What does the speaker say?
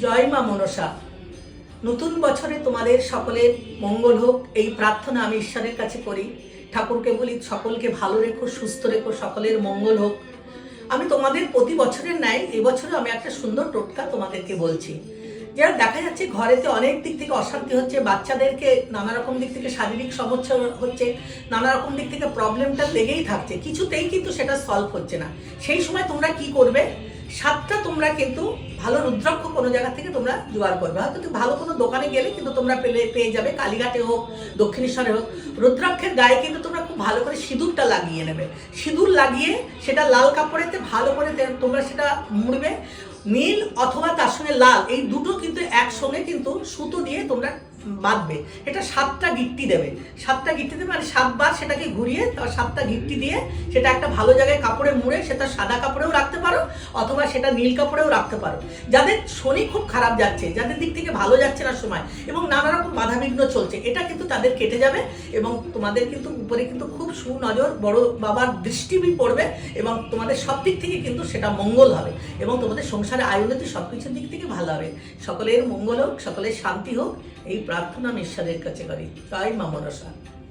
জয় মা মনসা। নতুন বছরে তোমাদের সকলের মঙ্গল হোক এই প্রার্থনা আমি ঈশ্বরের কাছে করি। ঠাকুরকে বলি সকলকে ভালো রেখো, সুস্থ রেখো, সকলের মঙ্গল হোক। আমি তোমাদের প্রতি বছরের ন্যায় এবছরও আমি একটা সুন্দর টোটকা তোমাদেরকে বলছি। যারা দেখা যাচ্ছে ঘরেতে অনেক দিক থেকে অশান্তি হচ্ছে, বাচ্চাদেরকে নানা রকম দিক থেকে শারীরিক সমস্যা হচ্ছে, নানা রকম দিক থেকে প্রবলেমটা লেগেই থাকছে, কিছুতেই কিন্তু সেটা সলভ হচ্ছে না। সেই সময় তোমরা কি করবে, 7টা তোমরা কিন্তু ভালো রুদ্রাক্ষ কোনো জায়গা থেকে তোমরা জোগাড় করবে। হয়তো ভালো কোনো দোকানে গেলে কিন্তু তোমরা পেয়ে যাবে, কালীঘাটে হোক, দক্ষিণেশ্বরে হোক। রুদ্রাক্ষের গায়ে কিন্তু তোমরা খুব ভালো করে সিঁদুরটা লাগিয়ে নেবে। সিঁদুর লাগিয়ে সেটা লাল কাপড়েতে ভালো করে তোমরা সেটা মুড়বে। নীল অথবা তার সঙ্গে লাল, এই দুটো কিন্তু একসঙ্গে কিন্তু সুতো দিয়ে তোমরা বাঁধবে। এটা 7টা গিট্টি দেবে, 7টা গিট্টি দেবে, মানে 7 বার সেটাকে ঘুরিয়ে 7টা গিট্টি দিয়ে সেটা একটা ভালো জায়গায় কাপড়ে মুড়ে সেটা সাদা কাপড়েও রাখতে পারো অথবা সেটা নীল কাপড়েও রাখতে পারো। যাদের শনি খুব খারাপ যাচ্ছে, যাদের দিক থেকে ভালো যাচ্ছে না সময় এবং নানা রকম বাধাবিঘ্ন চলছে, এটা কিন্তু তাদের কেটে যাবে এবং তোমাদের কিন্তু উপরে কিন্তু খুব সুনজর বড় বাবার দৃষ্টি পড়বে এবং তোমাদের সব দিক থেকে কিন্তু সেটা মঙ্গল হবে এবং তোমাদের সংসারে আয়োনিত সব কিছুর দিক থেকে ভালো হবে। সকলের মঙ্গল হোক, সকলের শান্তি হোক, এই প্রার্থনা আমি ঈশ্বরের কাছে করি। জয় মা মনসা।